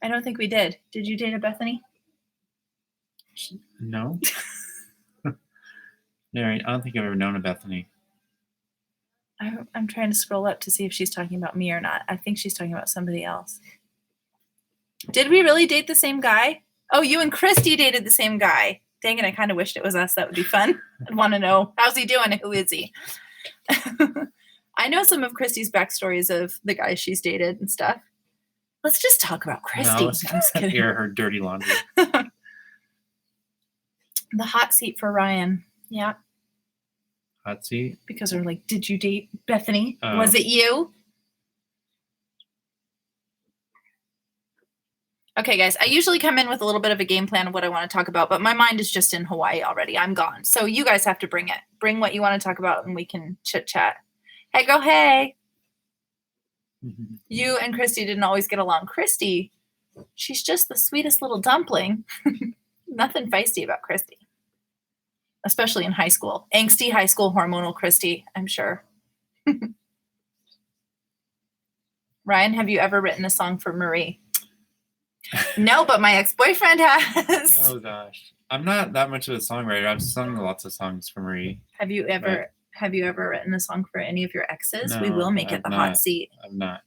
I don't think we did. Did you date a Bethany? No. Yeah, I don't think I've ever known a Bethany. I'm trying to scroll up to see if she's talking about me or not. I think she's talking about somebody else. Did we really date the same guy? Oh, you and Christy dated the same guy. Dang it, I kind of wished it was us. That would be fun. I'd want to know, how's he doing? Who is he? I know some of Christy's backstories of the guys she's dated and stuff. Let's just talk about Christy. No, let's hear her dirty laundry. The hot seat for Ryan. Yeah. Hot seat? Because we're like, did you date Bethany? Was it you? Okay, guys, I usually come in with a little bit of a game plan of what I want to talk about, but my mind is just in Hawaii already. I'm gone. So you guys have to bring it. Bring what you want to talk about and we can chit-chat. Hey, girl, hey. Mm-hmm. You and Christy didn't always get along. Christy, she's just the sweetest little dumpling. Nothing feisty about Christy. Especially in high school. Angsty high school hormonal Christy, I'm sure. Ryan, have you ever written a song for Marie? No, but my ex-boyfriend has. Oh gosh, I'm not that much of a songwriter. I've sung lots of songs for Marie. Have you ever written a song for any of your exes? No, we will make it the hot seat. I'm not.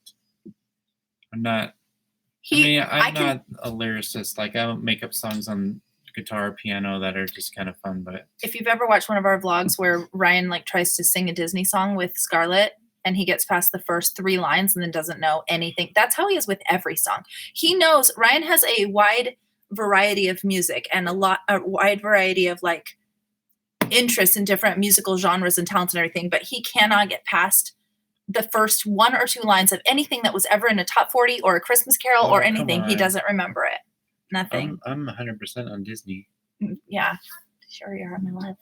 I'm not a lyricist. Like, I don't make up songs on guitar or piano that are just kind of fun. But if you've ever watched one of our vlogs where Ryan like tries to sing a Disney song with Scarlett, and he gets past the first 3 lines and then doesn't know anything. That's how he is with every song. He knows. Ryan has a wide variety of music and a wide variety of like interests in different musical genres and talents and everything, but he cannot get past the first 1 or 2 lines of anything that was ever in a top 40 or a Christmas Carol or anything. He doesn't remember it. Nothing. I'm 100% on Disney. Yeah, sure you are, my love.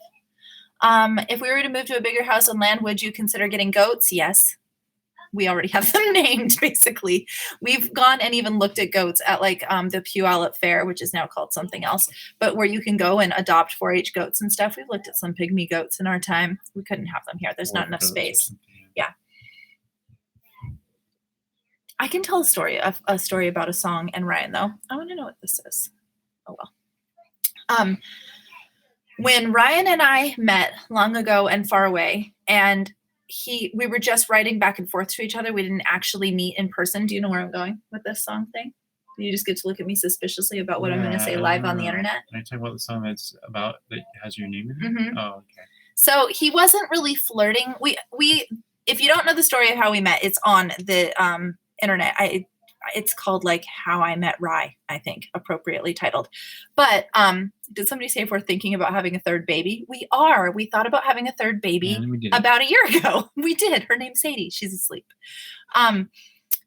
If we were to move to a bigger house and land, would you consider getting goats? Yes. We already have them named, basically. We've gone and even looked at goats at like the Puyallup Fair, which is now called something else, but where you can go and adopt 4-H goats and stuff. We've looked at some pygmy goats in our time. We couldn't have them here. There's not enough space. Yeah. I can tell a story about a song and Ryan, though. I want to know what this is. Oh, well. When Ryan and I met long ago and far away, and we were just writing back and forth to each other. We didn't actually meet in person. Do you know where I'm going with this song thing? You just get to look at me suspiciously about what I'm going to say live on the internet. Can I talk about the song that's about that has your name in it? Mm-hmm. Oh, okay. So he wasn't really flirting. We if you don't know the story of how we met, it's on the internet. It's called like How I Met Rye, I think, appropriately titled. But did somebody say if we're thinking about having a third baby? We are. We thought about having a third baby about a year ago. We did. Her name's Sadie. She's asleep.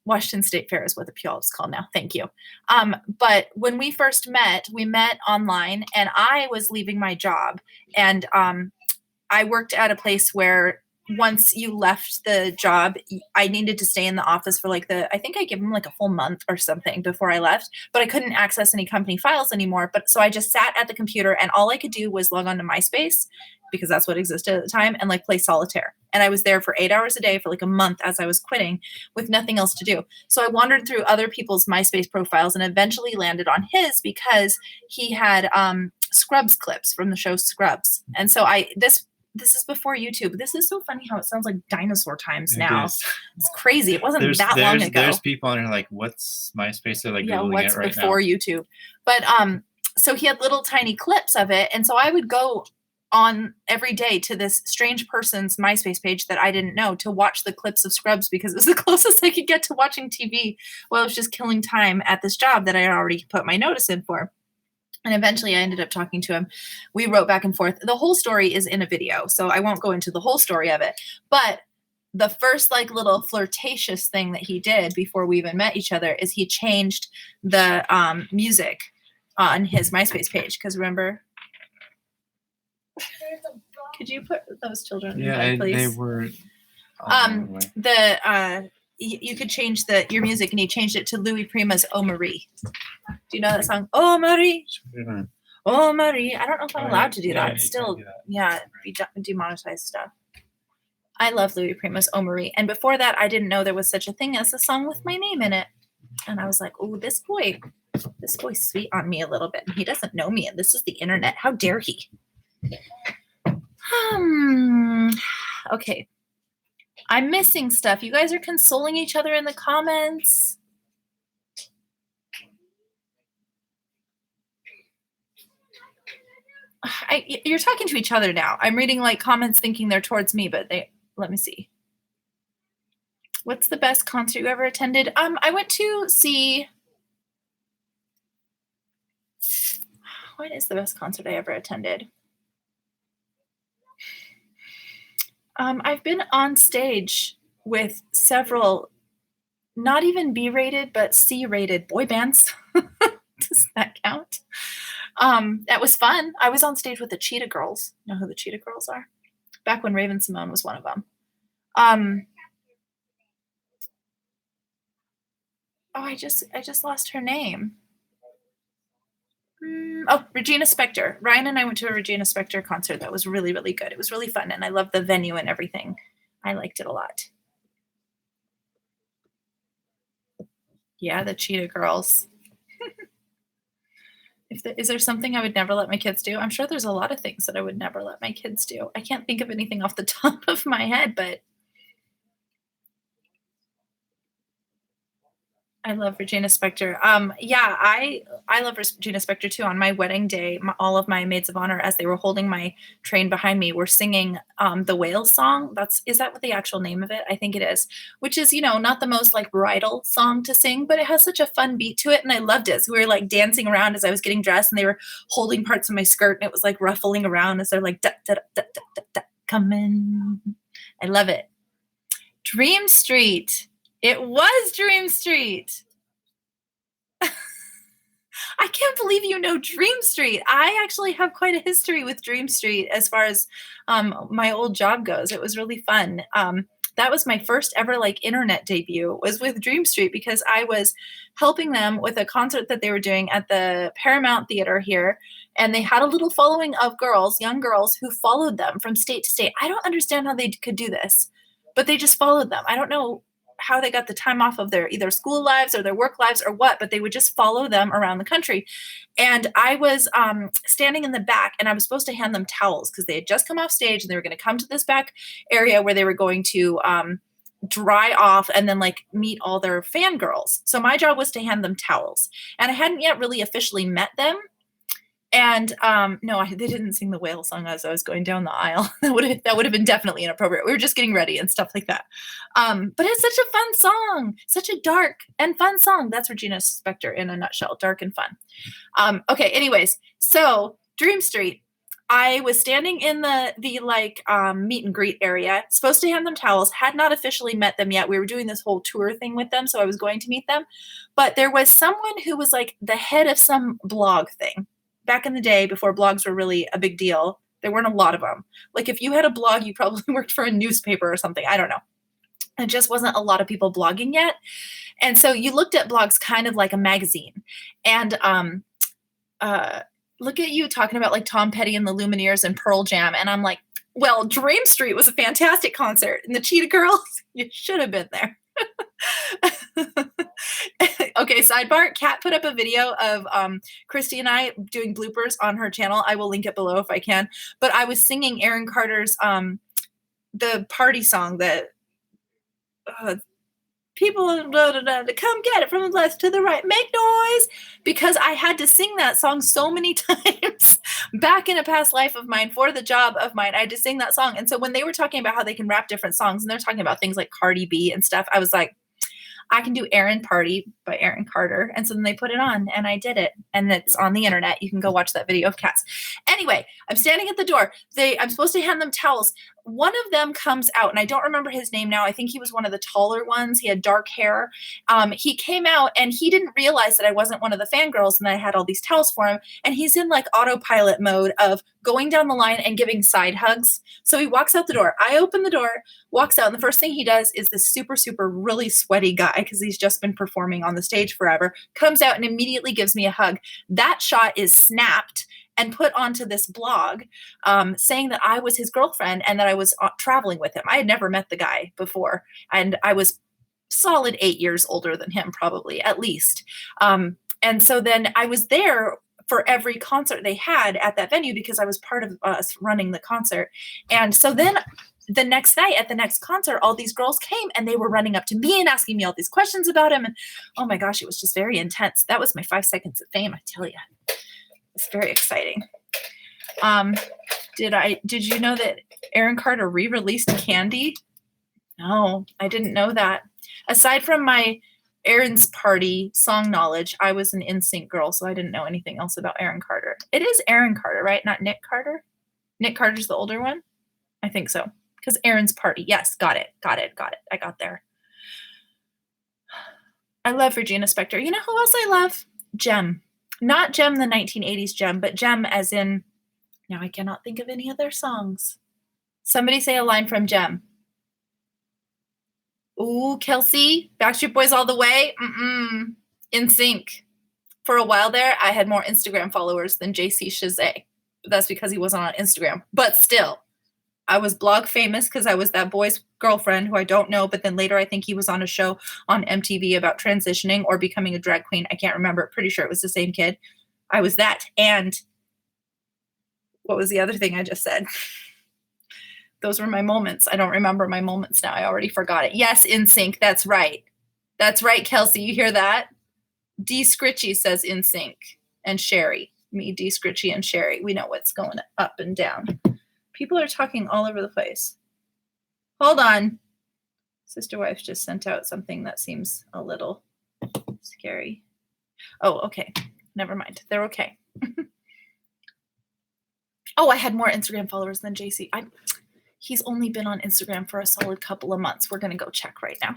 Washington State Fair is what the Puyallup's called now. Thank you. But when we first met, we met online, and I was leaving my job. And I worked at a place where once you left the job, I needed to stay in the office for like I think I gave them like a full month or something before I left, but I couldn't access any company files anymore. But so I just sat at the computer and all I could do was log on to MySpace because that's what existed at the time and like play solitaire. And I was there for 8 hours a day for like a month as I was quitting with nothing else to do. So I wandered through other people's MySpace profiles and eventually landed on his because he had Scrubs clips from the show Scrubs. And so this is before YouTube. This is so funny how it sounds like dinosaur times now. It's crazy. It wasn't that long ago. There's people on here like, what's MySpace? They're like Googling what's it right before now. YouTube? But so he had little tiny clips of it. And so I would go on every day to this strange person's MySpace page that I didn't know to watch the clips of Scrubs because it was the closest I could get to watching TV while I was just killing time at this job that I had already put my notice in for. And eventually I ended up talking to him. We wrote back and forth. The whole story is in a video, so I won't go into the whole story of it. But the first like little flirtatious thing that he did before we even met each other is he changed the music on his MySpace page. Because remember, could you put those children in bed, please? They were. You could change your music, and he changed it to Louis Prima's "Oh Marie." Do you know that song? Oh Marie, oh Marie. I don't know if I'm allowed to do that. It's still, be demonetized stuff. I love Louis Prima's "Oh Marie," and before that, I didn't know there was such a thing as a song with my name in it. And I was like, oh, this boy's sweet on me a little bit. And he doesn't know me. And this is the internet. How dare he? Okay. I'm missing stuff. You guys are consoling each other in the comments. You're talking to each other now. I'm reading like comments thinking they're towards me, but let me see. What's the best concert you ever attended? I went to see, what is the best concert I ever attended? I've been on stage with several, not even B-rated, but C-rated boy bands. Does that count? That was fun. I was on stage with the Cheetah Girls. You know who the Cheetah Girls are? Back when Raven Simone was one of them. Oh, I just lost her name. Oh, Regina Spektor. Ryan and I went to a Regina Spektor concert that was really, really good. It was really fun, and I loved the venue and everything. I liked it a lot. Yeah, the Cheetah Girls. Is there something I would never let my kids do? I'm sure there's a lot of things that I would never let my kids do. I can't think of anything off the top of my head, but I love Regina Spektor. Yeah, I love Regina Spektor too. On my wedding day, all of my maids of honor, as they were holding my train behind me, were singing the Whales song. Is that what the actual name of it? I think it is. Which is, not the most like bridal song to sing, but it has such a fun beat to it, and I loved it. So we were like dancing around as I was getting dressed, and they were holding parts of my skirt, and it was like ruffling around as they're like da da da da da da coming. I love it. Dream Street. It was Dream Street. I can't believe you know Dream Street. I actually have quite a history with Dream Street as far as my old job goes. It was really fun. That was my first ever like internet debut was with Dream Street because I was helping them with a concert that they were doing at the Paramount Theater here. And they had a little following of girls, young girls who followed them from state to state. I don't understand how they could do this, but they just followed them. I don't know how they got the time off of their either school lives or their work lives or what, but they would just follow them around the country. And I was standing in the back, and I was supposed to hand them towels because they had just come off stage and they were going to come to this back area where they were going to dry off and then like meet all their fangirls. So my job was to hand them towels, and I hadn't yet really officially met them. And no, they didn't sing the Whale song as I was going down the aisle. That would have been definitely inappropriate. We were just getting ready and stuff like that. But it's such a fun song, such a dark and fun song. That's Regina Spektor in a nutshell, dark and fun. Okay, anyways, so Dream Street. I was standing in the like meet and greet area, supposed to hand them towels, had not officially met them yet. We were doing this whole tour thing with them, so I was going to meet them. But there was someone who was like the head of some blog thing. Back in the day, before blogs were really a big deal, there weren't a lot of them. Like if you had a blog, you probably worked for a newspaper or something. I don't know. It just wasn't a lot of people blogging yet. And so you looked at blogs kind of like a magazine. And look at you talking about like Tom Petty and the Lumineers and Pearl Jam. And I'm like, well, Dream Street was a fantastic concert. And the Cheetah Girls, you should have been there. Okay, sidebar. Kat put up a video of Christy and I doing bloopers on her channel. I will link it below if I can. But I was singing Aaron Carter's the party song that people to come get it from the left to the right, make noise, because I had to sing that song so many times back in a past life of mine for the job of mine. I had to sing that song. And so when they were talking about how they can rap different songs and they're talking about things like Cardi B and stuff, I was like, I can do Aaron Party by Aaron Carter. And so then they put it on and I did it. And it's on the internet. You can go watch that video of Cats. Anyway, I'm standing at the door. I'm supposed to hand them towels. One of them comes out, and I don't remember his name now. I think he was one of the taller ones. He had dark hair. He came out, and he didn't realize that I wasn't one of the fangirls, and I had all these towels for him. And he's in like autopilot mode of going down the line and giving side hugs. So he walks out the door. I open the door, walks out, and the first thing he does is this super, super, really sweaty guy, because he's just been performing on the stage forever, comes out and immediately gives me a hug. That shot is snapped and put onto this blog saying that I was his girlfriend and that I was traveling with him. I had never met the guy before. And I was solid 8 years older than him, probably, at least. And so then I was there for every concert they had at that venue because I was part of us running the concert. And so then the next night at the next concert, all these girls came and they were running up to me and asking me all these questions about him. And oh my gosh, it was just very intense. That was my 5 seconds of fame, I tell you. It's very exciting. Did you know that Aaron Carter re-released Candy? No, I didn't know that. Aside from my Aaron's Party song knowledge, I was an NSYNC girl, so I didn't know anything else about Aaron Carter. It is Aaron Carter, right? Not Nick Carter? Nick Carter's the older one? I think so. Because Aaron's Party. Yes, got it. I got there. I love Regina Spektor. You know who else I love? Gem. Not Gem the 1980s Gem, but Gem as in, now I cannot think of any of their songs. Somebody say a line from Gem. Ooh, Kelsey, Backstreet Boys all the way. NSYNC. For a while there, I had more Instagram followers than JC Chazé. But that's because he wasn't on Instagram. But still, I was blog famous because I was that boy's girlfriend who I don't know. But then later, I think he was on a show on MTV about transitioning or becoming a drag queen. I can't remember. Pretty sure it was the same kid. I was that. And what was the other thing I just said? Those were my moments. I don't remember my moments now. I already forgot it. Yes, NSYNC. That's right. That's right, Kelsey. You hear that? D. Scritchy says NSYNC. And Sherry. Me, D. Scritchy, and Sherry. We know what's going up and down. People are talking all over the place. Hold on. Sister Wife just sent out something that seems a little scary. Oh, okay. Never mind. They're okay. Oh, I had more Instagram followers than JC. He's only been on Instagram for a solid couple of months. We're going to go check right now.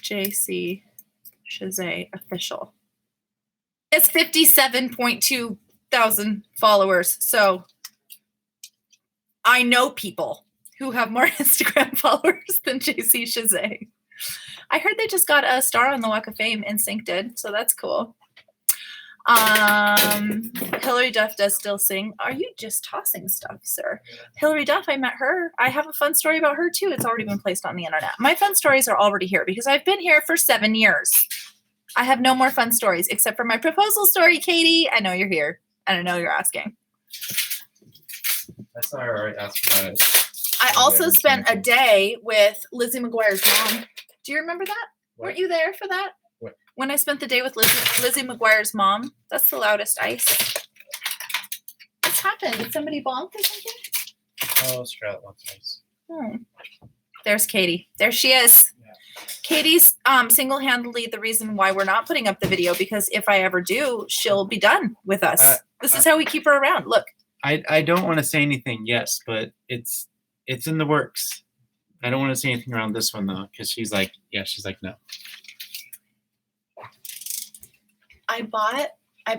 JC Chazé official. It's 57.2 thousand followers. So I know people who have more Instagram followers than JC Chazé. I heard they just got a star on the Walk of Fame, NSYNC did, so that's cool. Hillary Duff does still sing. Are you just tossing stuff, sir? Hillary Duff, I met her. I have a fun story about her too. It's already been placed on the internet. My fun stories are already here because I've been here for 7 years. I have no more fun stories except for my proposal story, Katie. I know you're here. And I know you're asking. That's why I already asked about it. I also spent a day with Lizzie McGuire's mom. Do you remember that? What? Weren't you there for that? What? When I spent the day with Lizzie McGuire's mom. That's the loudest ice. What's happened? Did somebody bonk or something? Oh, Strat wants ice. There's Katie. There she is. Yeah. Katie's single-handedly the reason why we're not putting up the video, because if I ever do, she'll be done with us. This is how we keep her around. Look. I don't want to say anything, yes, but it's in the works. I don't want to say anything around this one, though, because she's like, no.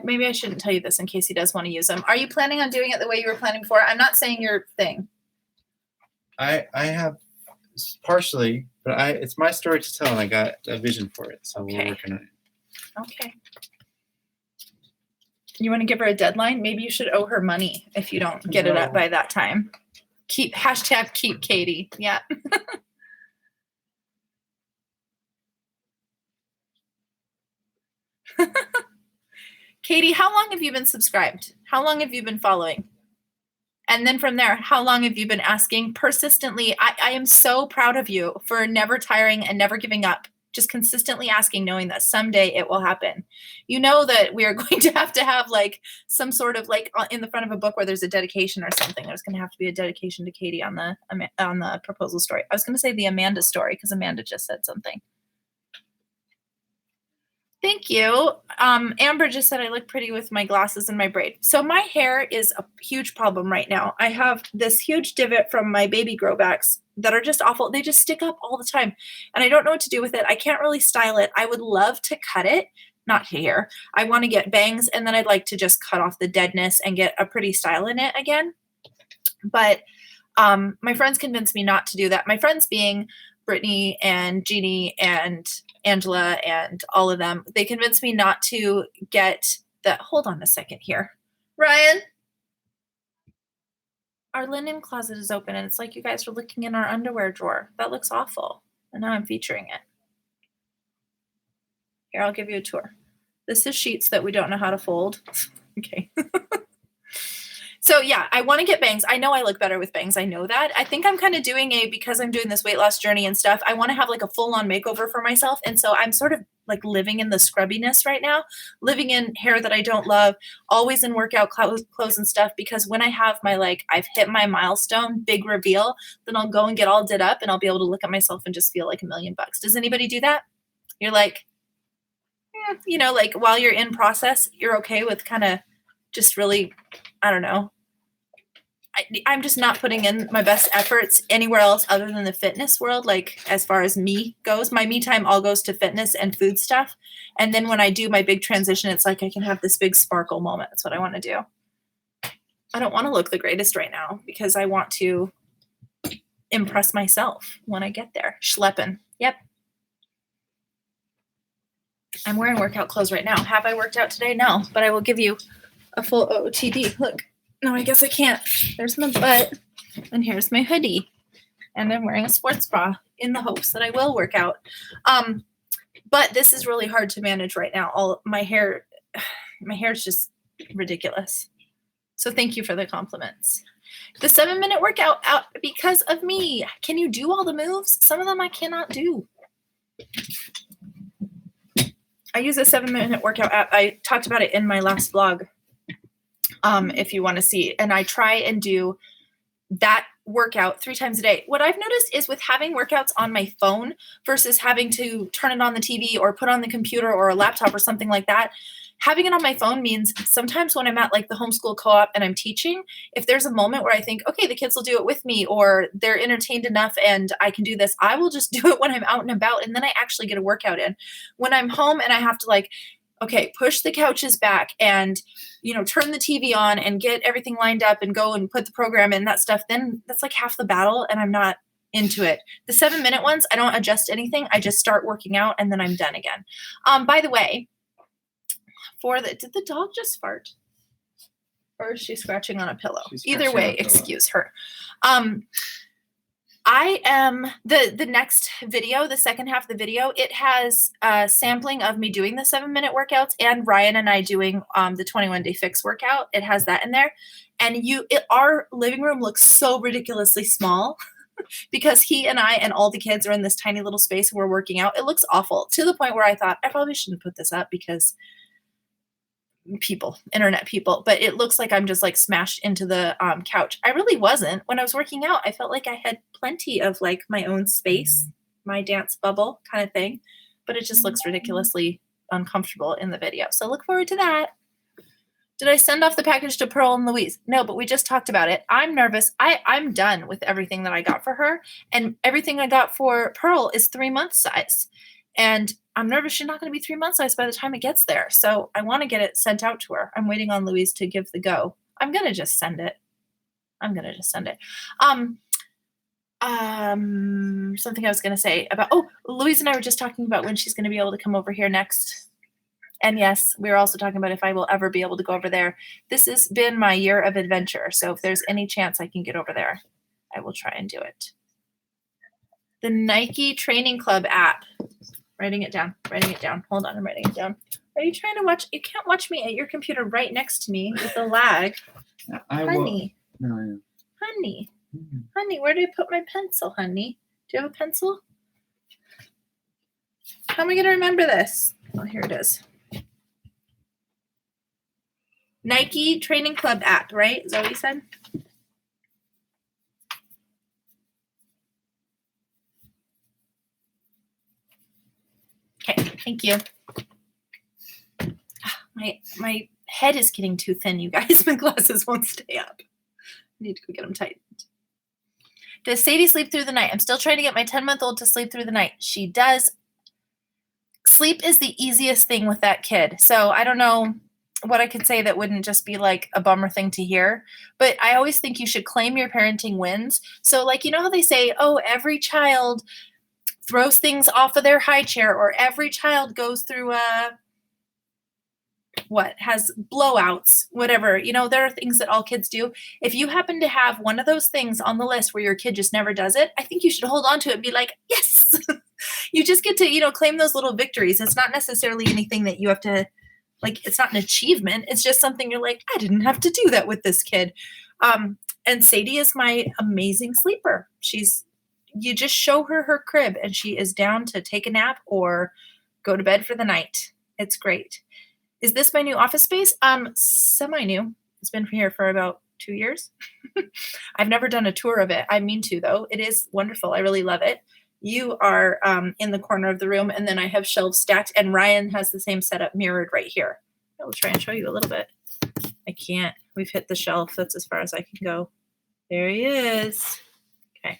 Maybe I shouldn't tell you this in case he does want to use them. Are you planning on doing it the way you were planning before? I'm not saying your thing. I have partially, but it's my story to tell, and I got a vision for it, so We're working on it. Okay. You want to give her a deadline? Maybe you should owe her money if you don't get it up by that time. Keep Katie. Yeah. Katie, how long have you been subscribed? How long have you been following? And then from there, how long have you been asking persistently? I am so proud of you for never tiring and never giving up. Just consistently asking, knowing that someday it will happen. You know that we are going to have like some sort of like in the front of a book where there's a dedication or something. There's going to have to be a dedication to Katie on the proposal story. I was going to say the Amanda story because Amanda just said something. Thank you. Amber just said I look pretty with my glasses and my braid. So my hair is a huge problem right now. I have this huge divot from my baby grow backs that are just awful. They just stick up all the time. And I don't know what to do with it. I can't really style it. I would love to cut it. Not hair. I want to get bangs, and then I'd like to just cut off the deadness and get a pretty style in it again. But my friends convinced me not to do that. My friends being Brittany and Jeannie and Angela and all of them, they convinced me not to get the, hold on a second here. Ryan, our linen closet is open and it's like you guys are looking in our underwear drawer. That looks awful. And now I'm featuring it. Here, I'll give you a tour. This is sheets that we don't know how to fold. Okay. So yeah, I want to get bangs. I know I look better with bangs. I know that. I think I'm kind of doing because I'm doing this weight loss journey and stuff, I want to have like a full-on makeover for myself. And so I'm sort of like living in the scrubbiness right now, living in hair that I don't love, always in workout clothes and stuff, because when I have my, like, I've hit my milestone, big reveal, then I'll go and get all did up and I'll be able to look at myself and just feel like $1,000,000. Does anybody do that? You're like, you know, like while you're in process, you're okay with kind of just really, I don't know. I'm just not putting in my best efforts anywhere else other than the fitness world. Like as far as me goes, my me time all goes to fitness and food stuff. And then when I do my big transition, it's like I can have this big sparkle moment. That's what I want to do. I don't want to look the greatest right now because I want to impress myself when I get there. Schlepping. Yep. I'm wearing workout clothes right now. Have I worked out today? No, but I will give you a full OOTD. Look. No, I guess I can't. There's my butt, and here's my hoodie, and I'm wearing a sports bra in the hopes that I will work out. But this is really hard to manage right now. All my hair is just ridiculous. So thank you for the compliments. The 7-minute workout out because of me. Can you do all the moves? Some of them I cannot do. I use a 7-minute workout app. I talked about it in my last vlog. If you want to see, and I try and do that workout 3 times a day. What I've noticed is with having workouts on my phone versus having to turn it on the TV or put on the computer or a laptop or something like that, having it on my phone means sometimes when I'm at like the homeschool co-op and I'm teaching, if there's a moment where I think, okay, the kids will do it with me or they're entertained enough and I can do this, I will just do it when I'm out and about, and then I actually get a workout in. When I'm home and I have to like, okay, push the couches back and, you know, turn the TV on and get everything lined up and go and put the program in, that stuff, then that's like half the battle and I'm not into it. The 7-minute ones, I don't adjust anything. I just start working out and then I'm done again. By the way, did the dog just fart? Or is she scratching on a pillow? Either way, excuse her. I am the next video, the second half of the video, it has a sampling of me doing the 7-minute workouts and Ryan and I doing the 21-day fix workout. It has that in there. And our living room looks so ridiculously small because he and I and all the kids are in this tiny little space and we're working out. It looks awful to the point where I thought I probably shouldn't put this up because internet people, but it looks like I'm just like smashed into the couch. I really wasn't. When I was working out, I felt like I had plenty of like my own space, my dance bubble kind of thing, but it just looks ridiculously uncomfortable in the video. So look forward to that. Did I send off the package to Pearl and Louise? No, but we just talked about it. I'm nervous. I'm done with everything that I got for her, and everything I got for Pearl is 3-month size. And I'm nervous she's not going to be 3-month size by the time it gets there. So I want to get it sent out to her. I'm waiting on Louise to give the go. I'm going to just send it. Something I was going to say about, Louise and I were just talking about when she's going to be able to come over here next. And yes, we were also talking about if I will ever be able to go over there. This has been my year of adventure. So if there's any chance I can get over there, I will try and do it. The Nike Training Club app. Writing it down. Hold on, I'm writing it down. Are you trying to watch? You can't watch me at your computer right next to me with the lag. Honey. No, I am. Honey. Mm-hmm. Honey, where did I put my pencil, honey? Do you have a pencil? How am I going to remember this? Oh, here it is. Nike Training Club app, right? Is that what you said? Okay, thank you. My head is getting too thin, you guys. My glasses won't stay up. I need to go get them tightened. Does Sadie sleep through the night? I'm still trying to get my 10-month-old to sleep through the night. She does. Sleep is the easiest thing with that kid. So I don't know what I could say that wouldn't just be like a bummer thing to hear. But I always think you should claim your parenting wins. So like, you know how they say, oh, every child throws things off of their high chair, or every child goes through a has blowouts, whatever. There are things that all kids do. If you happen to have one of those things on the list where your kid just never does it, I think you should hold on to it and be like, yes. You just get to, claim those little victories. It's not necessarily anything that you have to, it's not an achievement. It's just something you're like, I didn't have to do that with this kid. And Sadie is my amazing sleeper. You just show her crib and she is down to take a nap or go to bed for the night. It's great. Is this my new office space? Semi-new. It's been here for about 2 years. I've never done a tour of it. I mean to, though. It is wonderful. I really love it. You are in the corner of the room, and then I have shelves stacked, and Ryan has the same setup mirrored right here. I'll try and show you a little bit. I can't. We've hit the shelf. That's as far as I can go. There he is. Okay.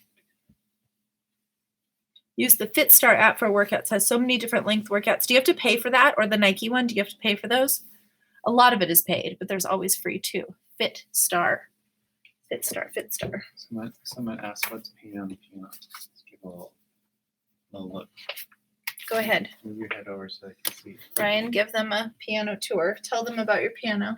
Use the FitStar app for workouts. It has so many different length workouts. Do you have to pay for that, or the Nike one? Do you have to pay for those? A lot of it is paid, but there's always free too. FitStar. Someone asked what's paint on the piano. Let's give a little look. Go ahead. Move your head over so I can see. Ryan, give them a piano tour. Tell them about your piano.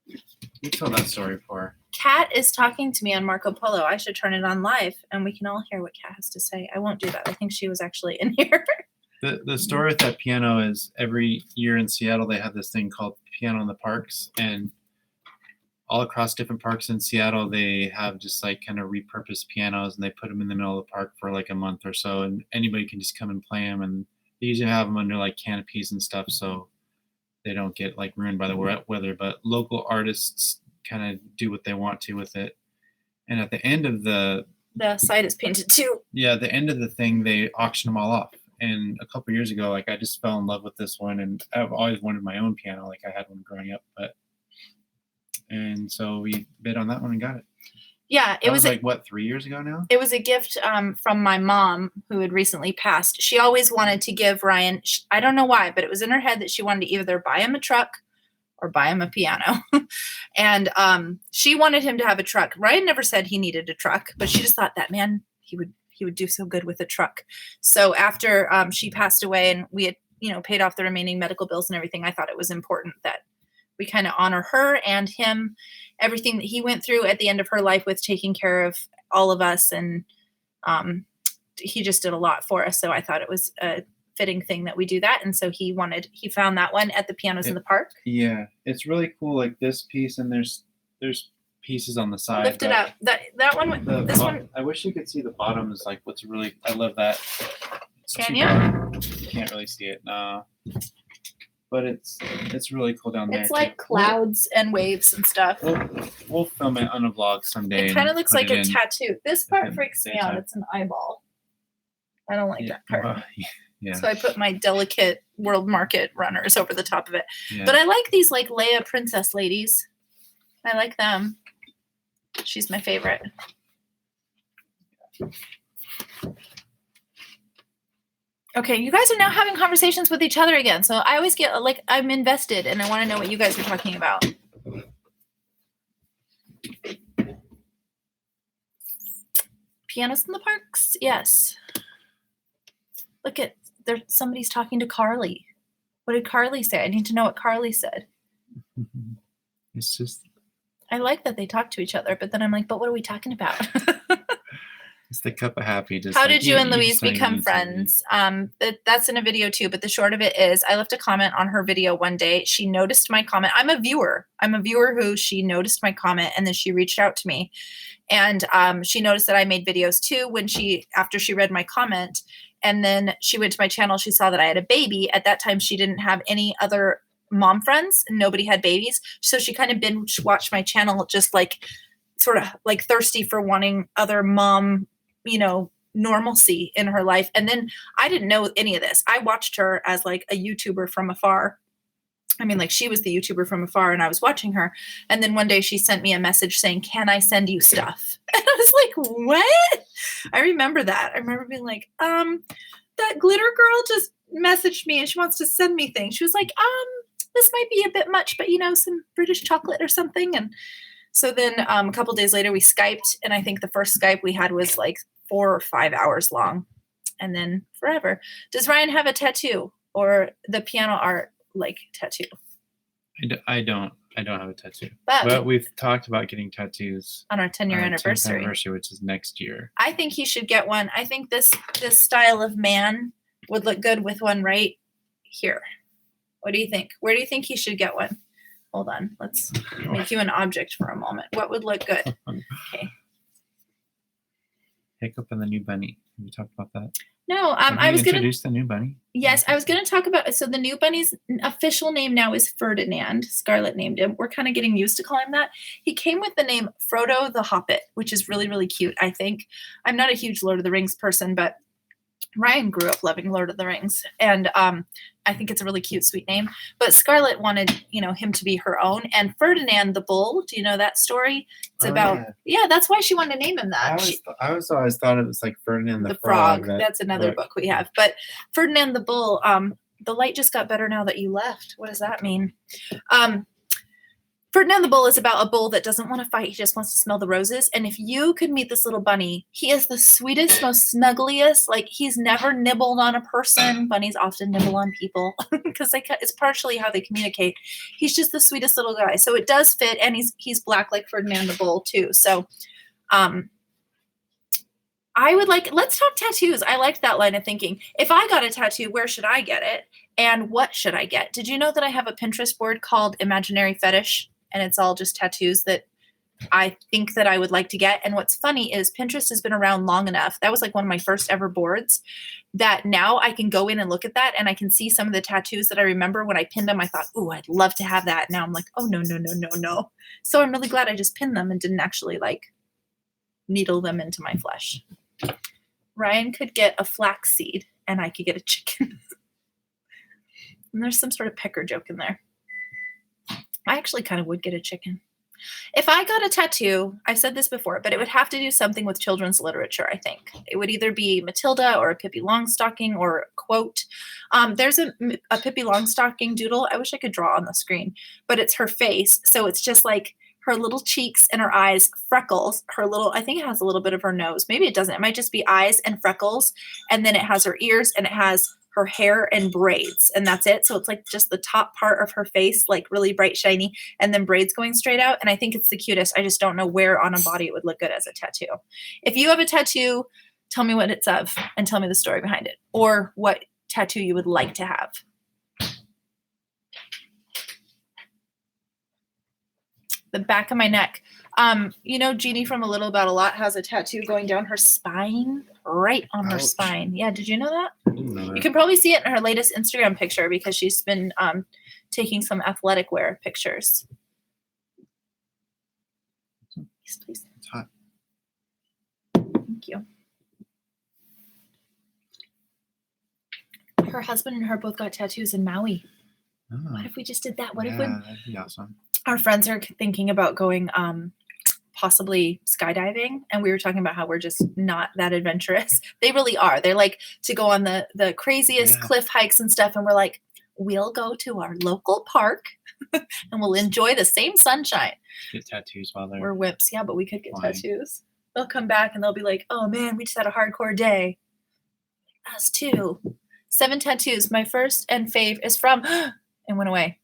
You tell that story for her. Kat is talking to me on Marco Polo. I should turn it on live, and we can all hear what Kat has to say. I won't do that. I think she was actually in here. The story with that piano is every year in Seattle they have this thing called Piano in the Parks, and all across different parks in Seattle they have just kind of repurposed pianos, and they put them in the middle of the park for a month or so, and anybody can just come and play them, and they usually have them under canopies and stuff so they don't get ruined by the weather, but local artists kind of do what they want to with it. And at the end of the side is painted too. Yeah, the end of the thing they auction them all off. And a couple of years ago, I just fell in love with this one, and I've always wanted my own piano. I had one growing up, and so we bid on that one and got it. Yeah, it was 3 years ago now? It was a gift from my mom who had recently passed. She always wanted to give Ryan, I don't know why, but it was in her head that she wanted to either buy him a truck or buy him a piano. And she wanted him to have a truck. Ryan never said he needed a truck, but she just thought that he would do so good with a truck. So after she passed away and we had, paid off the remaining medical bills and everything, I thought it was important that we kind of honor her and him, everything that he went through at the end of her life with taking care of all of us. And he just did a lot for us. So I thought it was a fitting thing that we do that. And so he found that one at the Pianos in the Park. Yeah. It's really cool. This piece, and there's pieces on the side. Lift it up. That one, this one. I wish you could see the bottom is what's really, I love that. Can you? You can't really see it. No. But it's really cool down there. It's clouds and waves and stuff. We'll film it on a vlog someday. It kind of looks like a tattoo. This part freaks me out. It's an eyeball. I don't like that part. Yeah. So I put my delicate World Market runners over the top of it. Yeah. But I like these Leia princess ladies. I like them. She's my favorite. Okay, you guys are now having conversations with each other again. So I always get I'm invested and I want to know what you guys are talking about. Pianos in the Parks? Yes. Look at somebody's talking to Carly. What did Carly say? I need to know what Carly said. It's just I like that they talk to each other, but then I'm like, but what are we talking about? It's the cup of happy. How did you and Louise become friends? That's in a video too, but the short of it is I left a comment on her video one day. She noticed my comment. I'm a viewer who she noticed my comment, and then she reached out to me. And she noticed that I made videos too after she read my comment. And then she went to my channel. She saw that I had a baby. At that time, she didn't have any other mom friends. Nobody had babies. So she kind of binge watched my channel, just sort of thirsty for wanting other mom, normalcy in her life. And then I didn't know any of this. I watched her as a YouTuber from afar. I mean, she was the YouTuber from afar and I was watching her. And then one day she sent me a message saying, "Can I send you stuff?" And I was like, what? I remember that. I remember being like, that glitter girl just messaged me and she wants to send me things. She was like, this might be a bit much, but some British chocolate or something. And so then a couple days later we Skyped, and I think the first Skype we had was 4 or 5 hours long, and then forever. Does Ryan have a tattoo or the piano art tattoo? I don't have a tattoo. But But we've talked about getting tattoos on our 10-year on our 10th anniversary. anniversary, which is next year. I think he should get one. I think this style of man would look good with one right here. What do you think? Where do you think he should get one? Hold on. Let's make you an object for a moment. What would look good? Okay. Hiccup and the new bunny. Have we talked about that? No, Have I you was going to introduce the new bunny? Yes, I was going to talk about, so the new bunny's official name now is Ferdinand. Scarlett named him. We're kind of getting used to calling him that. He came with the name Frodo the Hobbit, which is really, really cute, I think. I'm not a huge Lord of the Rings person, but Ryan grew up loving Lord of the Rings, and I think it's a really cute, sweet name. But Scarlett wanted, him to be her own. And Ferdinand the Bull, do you know that story? It's about, yeah, that's why she wanted to name him that. I always thought it was like Ferdinand the Frog. That's another book we have. But Ferdinand the Bull, the light just got better now that you left. What does that mean? Ferdinand the Bull is about a bull that doesn't want to fight. He just wants to smell the roses. And if you could meet this little bunny, he is the sweetest, most snuggliest. Like, he's never nibbled on a person. Bunnies often nibble on people because it's partially how they communicate. He's just the sweetest little guy. So it does fit, and he's black like Ferdinand the Bull too. So I would let's talk tattoos. I liked that line of thinking. If I got a tattoo, where should I get it? And what should I get? Did you know that I have a Pinterest board called Imaginary Fetish? And it's all just tattoos that I think that I would like to get. And what's funny is Pinterest has been around long enough. That was like one of my first ever boards that now I can go in and look at that, and I can see some of the tattoos that I remember when I pinned them. I thought, oh, I'd love to have that. Now I'm like, oh, no, no, no, no, no. So I'm really glad I just pinned them and didn't actually needle them into my flesh. Ryan could get a flax seed and I could get a chicken. And there's some sort of pecker joke in there. I actually kind of would get a chicken. If I got a tattoo, I've said this before, but it would have to do something with children's literature, I think. It would either be Matilda or a Pippi Longstocking or a quote. There's a Pippi Longstocking doodle. I wish I could draw on the screen, but it's her face. So it's just like her little cheeks and her eyes, freckles, I think it has a little bit of her nose. Maybe it doesn't. It might just be eyes and freckles. And then it has her ears, and it has her hair and braids, and that's it. So it's like just the top part of her face, like really bright, shiny, and then braids going straight out. And I think it's the cutest. I just don't know where on a body it would look good as a tattoo. If you have a tattoo, tell me what it's of and tell me the story behind it, or what tattoo you would like to have. The back of my neck. Jeannie from A Little About a Lot has a tattoo going down her spine, right on her spine. Yeah, did you know that? I didn't know that. You can probably see it in her latest Instagram picture because she's been taking some athletic wear pictures. Yes, please. It's hot. Thank you. Her husband and her both got tattoos in Maui. Oh, What if we just did that? What if that'd be awesome. our friends are thinking about going possibly skydiving, and we were talking about how we're just not that adventurous. They really are. They like to go on the craziest cliff hikes and stuff, and we're like, we'll go to our local park and we'll enjoy the same sunshine. Get tattoos while they're We're whips. Yeah, but we could get flying. tattoos. They'll come back and they'll be like, oh man, we just had a hardcore day. Us too. 7 tattoos. My first and fave is from and went away.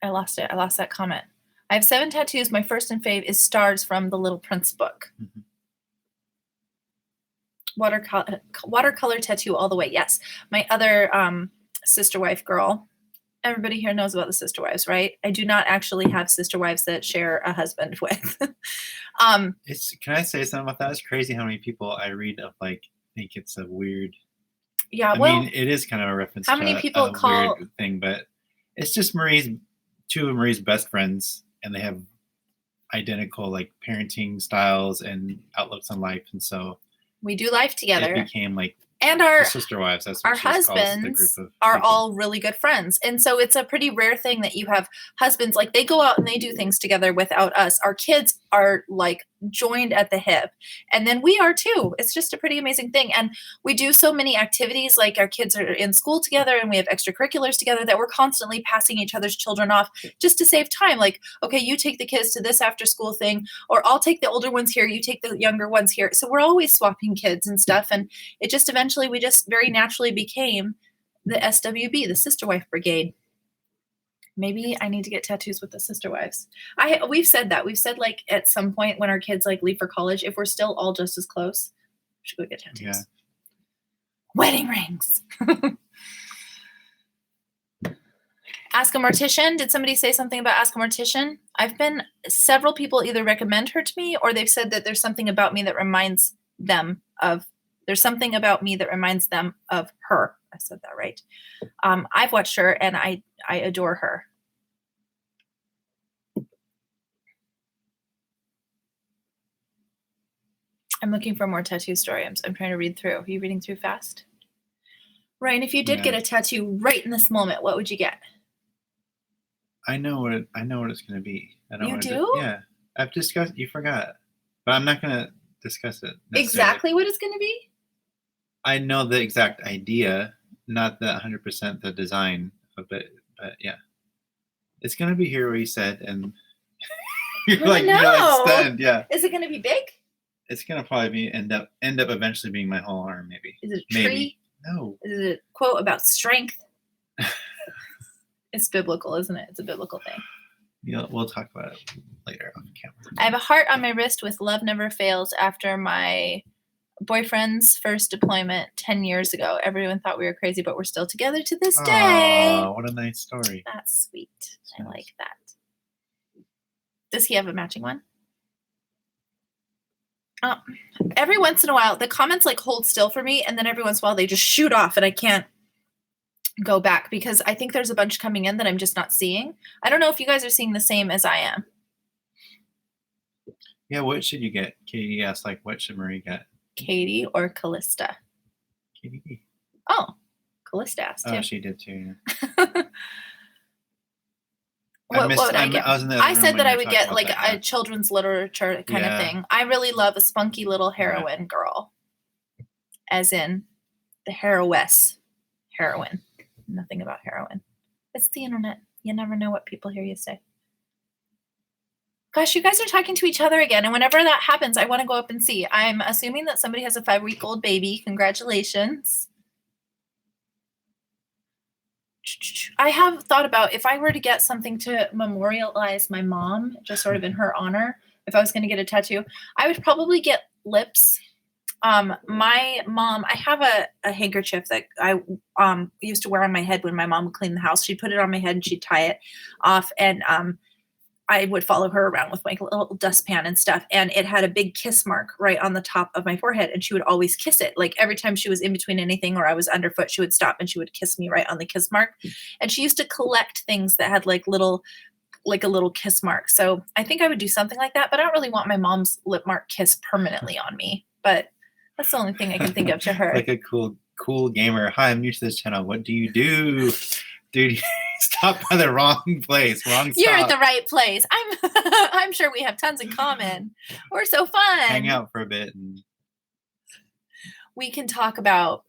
I lost it. I lost that comment. I have 7 tattoos. My first and fave is stars from the Little Prince book. Mhm. Watercolor tattoo all the way. Yes. My other sister wife girl. Everybody here knows about the sister wives, right? I do not actually have sister wives that share a husband with. Can I say something about that? It's crazy how many people I read of think it's a weird. Yeah, I mean, it is kind of a reference. How to many people a call weird thing, but it's just two of Marie's best friends, and they have identical parenting styles and outlooks on life, and so we do life together. It became and our sister wives. That's what our she calls the husbands group of are people. all really good friends. And so it's a pretty rare thing that you have husbands, they go out and they do things together without us. Our kids are joined at the hip. And then we are too. It's just a pretty amazing thing. And we do so many activities, our kids are in school together and we have extracurriculars together that we're constantly passing each other's children off just to save time. Okay, you take the kids to this after school thing, or I'll take the older ones here, you take the younger ones here. So we're always swapping kids and stuff. And it just eventually, we just very naturally became the SWB, the Sister Wife Brigade. Maybe I need to get tattoos with the sister wives. We've said that. We've said like at some point when our kids like leave for college, if we're still all just as close, we should go get tattoos. Yeah. Wedding rings. Ask a Mortician. Did somebody say something about Ask a Mortician? Several people either recommend her to me or they've said that there's something about me that reminds them of her. I said that right. I've watched her and I adore her. I'm looking for more tattoo stories. I'm trying to read through. Are you reading through fast? Ryan, if you did get a tattoo right in this moment, what would you get? I know what it's going to be. You do? Yeah. I've discussed, you forgot. But I'm not going to discuss it. Exactly what it's going to be? I know the exact idea, not the 100% the design of it, but yeah. It's going to be here where you said, and you're like stunned, yeah. Is it going to be big? It's going to probably end up eventually being my whole arm, maybe. Is it a tree? Maybe. No. Is it a quote about strength? It's biblical, isn't it? It's a biblical thing. Yeah, we'll talk about it later on camera. I have a heart on my wrist with love never fails after my boyfriend's first deployment 10 years ago. Everyone thought we were crazy, but we're still together to this day. Oh, what a nice story. That's sweet. I like that. Does he have a matching one? Every once in a while, the comments like hold still for me, and then every once in a while they just shoot off and I can't go back because I think there's a bunch coming in that I'm just not seeing. I don't know if you guys are seeing the same as I am. Yeah, what should you get? Katie asked, like, what should Marie get? Katie or Callista? Katie. Oh, Callista asked too. Oh, she did too. Yeah. What would I get? I said that I would get like that, a children's literature kind of thing. I really love a spunky little heroine girl. As in the heroess. Heroine. Nothing about heroin. It's the internet. You never know what people hear you say. Gosh, you guys are talking to each other again. And whenever that happens, I want to go up and see. I'm assuming that somebody has a 5-week-old baby. Congratulations. I have thought about if I were to get something to memorialize my mom, just sort of in her honor, if I was going to get a tattoo, I would probably get lips. My mom, I have a handkerchief that I used to wear on my head when my mom would clean the house. She'd put it on my head and she'd tie it off. And I would follow her around with my little dustpan and stuff. And it had a big kiss mark right on the top of my forehead. And she would always kiss it. Like every time she was in between anything or I was underfoot, she would stop and she would kiss me right on the kiss mark. And she used to collect things that had like a little kiss mark. So I think I would do something like that, but I don't really want my mom's lip mark kiss permanently on me. But that's the only thing I can think of to her. Like a cool gamer. Hi, I'm new to this channel. What do you do? Dude, stop by the wrong place. Wrong stop. You're at the right place. I'm sure we have tons in common. We're so fun. Hang out for a bit. We can talk about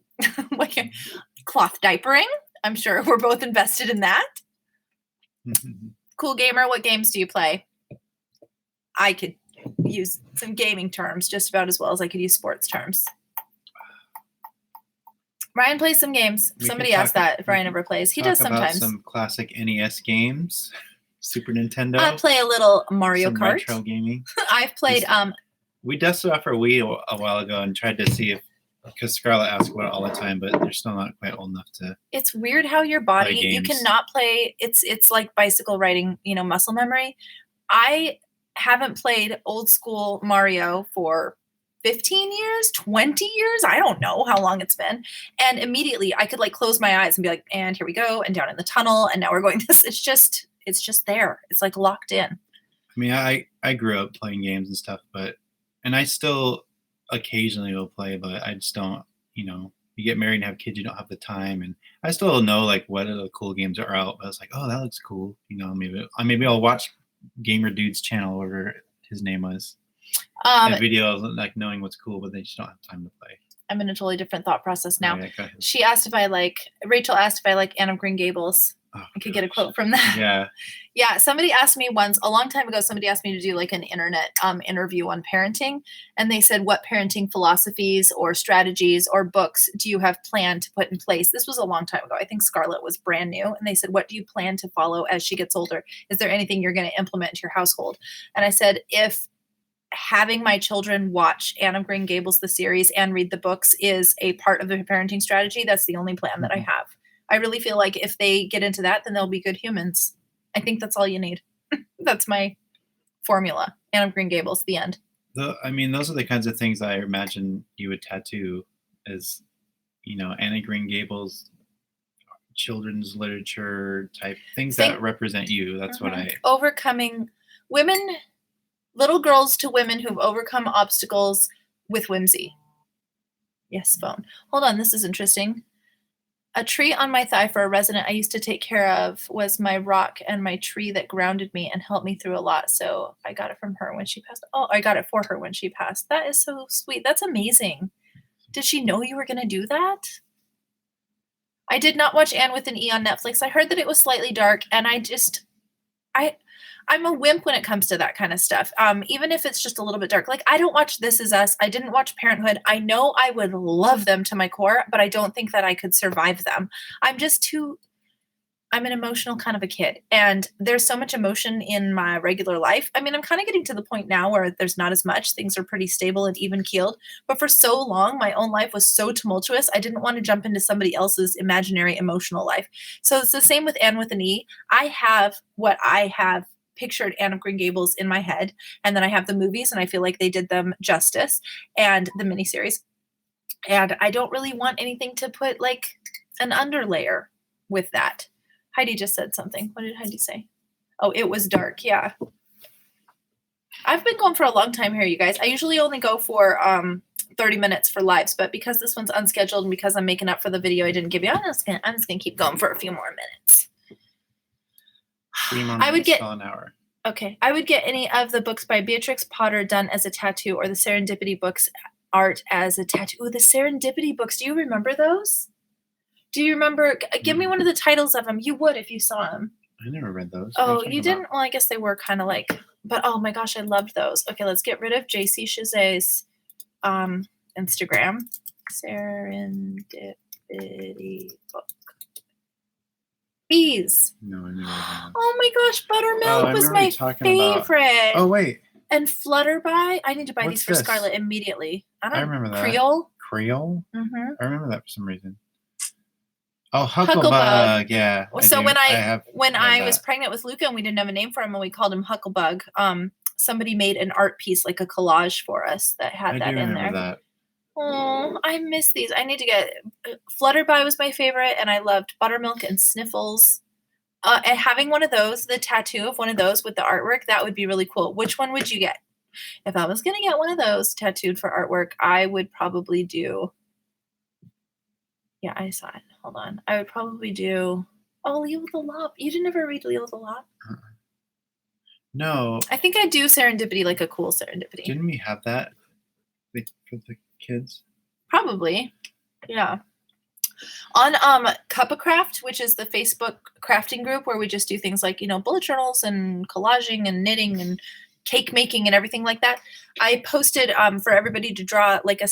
cloth diapering. I'm sure we're both invested in that. Cool gamer, what games do you play? I could use some gaming terms just about as well as I could use sports terms. Ryan plays some games. Somebody asked that if Ryan ever plays. He does sometimes. Some classic NES games, Super Nintendo. I play a little Mario Kart. Retro gaming. I've played. We dusted off our Wii a while ago and tried to see if, because Scarlett asks about it all the time, but they're still not quite old enough to. It's weird how your body, you cannot play. It's like bicycle riding, muscle memory. I haven't played old school Mario for 15 years, 20 years. I don't know how long it's been. And immediately I could like close my eyes and be like, and here we go. And down in the tunnel. And now we're going this. It's just there. It's like locked in. I mean, I grew up playing games and stuff, and I still occasionally will play, but I just don't, you get married and have kids, you don't have the time. And I still know like what other cool games are out, but I was like, oh, that looks cool. Maybe I'll watch Gamer Dude's channel, whatever his name was. A video of like knowing what's cool, but they just don't have time to play. I'm in a totally different thought process now. Rachel asked if I like Anne of Green Gables. Oh, I could get a gosh. quote from that. Yeah. Yeah, somebody asked me once, a long time ago, somebody asked me to do like an internet interview on parenting. And they said, what parenting philosophies or strategies or books do you have planned to put in place? This was a long time ago. I think Scarlett was brand new. And they said, what do you plan to follow as she gets older? Is there anything you're going to implement into your household? And I said, if having my children watch Anne of Green Gables, the series, and read the books is a part of the parenting strategy, that's the only plan that I have. I really feel like if they get into that, then they'll be good humans. I think that's all you need. That's my formula. Anne of Green Gables, the end. I mean, those are the kinds of things I imagine you would tattoo as, Anna Green Gables, children's literature type things that represent you. That's what I... Overcoming women, little girls to women who've overcome obstacles with whimsy. Yes, phone. Hold on, this is interesting. A tree on my thigh for a resident I used to take care of was my rock and my tree that grounded me and helped me through a lot. So I got it from her when she passed. Oh, I got it for her when she passed. That is so sweet. That's amazing. Did she know you were going to do that? I did not watch Anne with an E on Netflix. I heard that it was slightly dark, and I'm a wimp when it comes to that kind of stuff. Even if it's just a little bit dark. Like, I don't watch This Is Us. I didn't watch Parenthood. I know I would love them to my core, but I don't think that I could survive them. I'm an emotional kind of a kid, and there's so much emotion in my regular life. I mean, I'm kind of getting to the point now where there's not as much. Things are pretty stable and even keeled. But for so long, my own life was so tumultuous. I didn't want to jump into somebody else's imaginary emotional life. So it's the same with Anne with an E. I have what I have pictured Anne of Green Gables in my head. And then I have the movies, and I feel like they did them justice, and the miniseries. And I don't really want anything to put like an underlayer with that. Heidi just said something. What did Heidi say? Oh, it was dark. Yeah. I've been going for a long time here, you guys. I usually only go for 30 minutes for lives, but because this one's unscheduled and because I'm making up for the video I didn't give you, I'm just gonna keep going for a few more minutes. 3 more minutes, I would get an hour. Okay. I would get any of the books by Beatrix Potter done as a tattoo, or the Serendipity books art as a tattoo. Ooh, the Serendipity books. Do you remember those? Do you remember? Give me one of the titles of them. You would if you saw them. I never read those. Oh, you didn't? Well, I guess they were kind of like, but oh my gosh, I loved those. Okay, let's get rid of JC Chazet's Instagram. Serendipity book. Bees. No, I never read those. Oh my gosh, Buttermilk was my favorite. Oh, wait. And Flutterby. I need to buy What's these for this? Scarlett immediately. I remember that. Creole. Creole? Mm-hmm. I remember that for some reason. Oh, Hucklebug. Yeah. So when I was pregnant with Luca and we didn't have a name for him and we called him Hucklebug, somebody made an art piece, like a collage for us that had that in there. That. Oh, I miss these. I need to get Flutterby was my favorite, and I loved Buttermilk and Sniffles. And having one of those, the tattoo of one of those with the artwork, that would be really cool. Which one would you get? If I was going to get one of those tattooed for artwork, I would probably do... Yeah, I saw it. Hold on. I would probably do... Oh, Leo the Lop. You didn't ever read Leo the Lop? No. I think I'd do Serendipity, like a cool Serendipity. Didn't we have that for the kids? Probably. Yeah. On Cuppa-Craft, which is the Facebook crafting group where we just do things like, bullet journals and collaging and knitting and cake making and everything like that, I posted for everybody to draw like a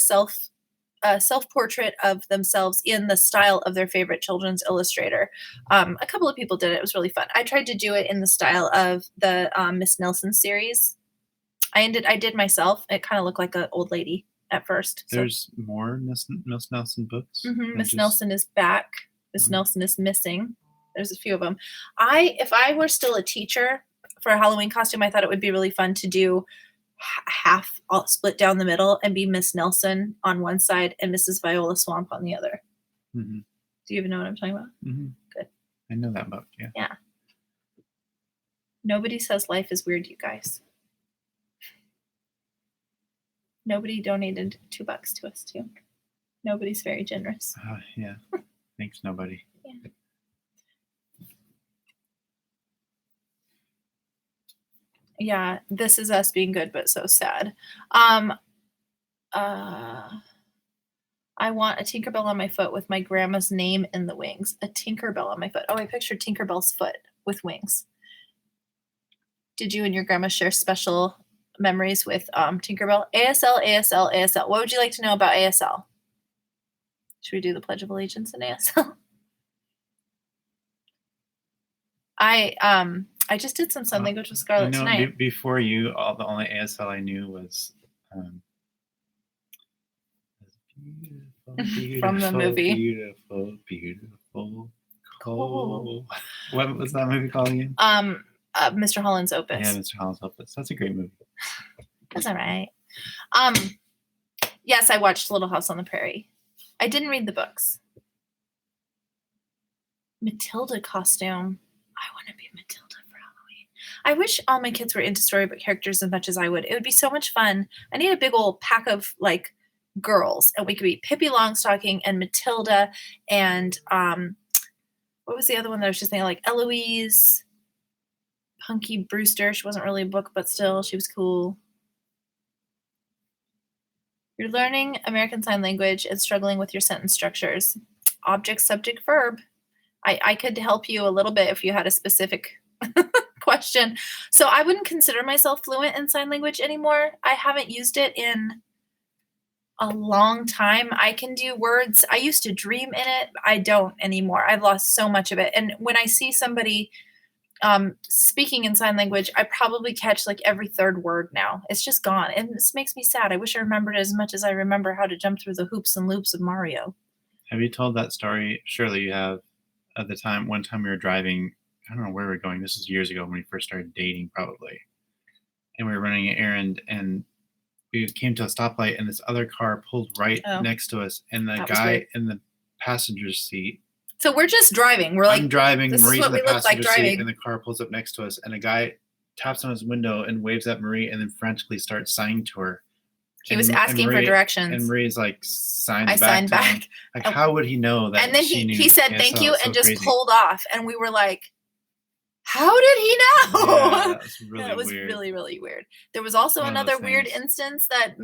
self-portrait of themselves in the style of their favorite children's illustrator. A couple of people did it. It was really fun. I tried to do it in the style of the Miss Nelson series. I did myself. It kind of looked like an old lady at first. There's more Miss Nelson books? Mm-hmm. Miss Nelson is back. Miss Nelson is missing. There's a few of them. If I were still a teacher for a Halloween costume, I thought it would be really fun to do half split down the middle and be Miss Nelson on one side and Mrs. Viola Swamp on the other. Mm-hmm. Do you even know what I'm talking about? Mm-hmm. Good. I know that book, yeah. Yeah. Nobody says life is weird, you guys. Nobody donated $2 to us, too. Nobody's very generous. Yeah. Thanks, nobody. Yeah. Yeah, This Is Us being good, but so sad. I I want a Tinkerbell on my foot with my grandma's name in the wings. A Tinkerbell on my foot. Oh, I pictured Tinkerbell's foot with wings. Did you and your grandma share special memories with Tinkerbell? ASL, ASL, ASL. What would you like to know about ASL? Should we do the Pledge of Allegiance in ASL? I just did some sign language with Scarlett tonight. Before you, the only ASL I knew was beautiful, from the movie. Beautiful, beautiful, cold. What was that movie called again? Mr. Holland's Opus. Yeah, Mr. Holland's Opus. That's a great movie. That's all right. Yes, I watched Little House on the Prairie. I didn't read the books. Matilda costume. I want to be Matilda for Halloween. I wish all my kids were into storybook characters as much as I would. It would be so much fun. I need a big old pack of like girls, and we could be Pippi Longstocking and Matilda and what was the other one that I was just thinking, like Eloise, Punky Brewster. She wasn't really a book, but still she was cool. You're learning American Sign Language and struggling with your sentence structures. Object, subject, verb. I could help you a little bit if you had a specific question. So I wouldn't consider myself fluent in sign language anymore. I haven't used it in a long time. I can do words. I used to dream in it. I don't anymore. I've lost so much of it. And when I see somebody speaking in sign language, I probably catch like every third word now. It's just gone. And this makes me sad. I wish I remembered as much as I remember how to jump through the hoops and loops of Mario. Have you told that story? Surely you have. At the time, one time we were driving, I don't know where we were going. This is years ago when we first started dating, probably. And we were running an errand, and we came to a stoplight, and this other car pulled right next to us, and the guy in the passenger seat. So we're just driving. We're like, I'm driving, Marie's in the passenger seat, and the car pulls up next to us, and a guy taps on his window and waves at Marie, and then frantically starts signing to her. He was asking for directions. And Marie's like, I signed back. Like, how would he know that? And then he said thank you and just pulled off. And we were like, how did he know? Yeah, that was weird. Really, really weird. There was also another weird instance that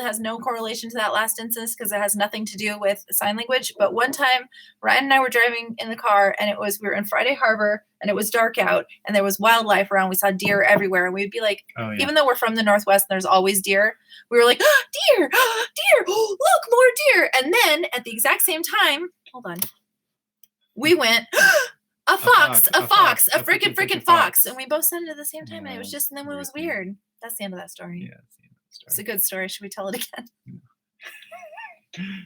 has no correlation to that last instance because it has nothing to do with sign language. But one time, Ryan and I were driving in the car, and we were in Friday Harbor, and it was dark out, and there was wildlife around. We saw deer everywhere, and we'd be like, even though we're from the Northwest, and there's always deer, we were like, deer, deer, look, more deer. And then at the exact same time, hold on, we went. A fox, a freaking fox. And we both said it at the same time. And it was just, and then it was weird. That's the end of that story. Yeah, that's the end of the story. It's a good story. Should we tell it again?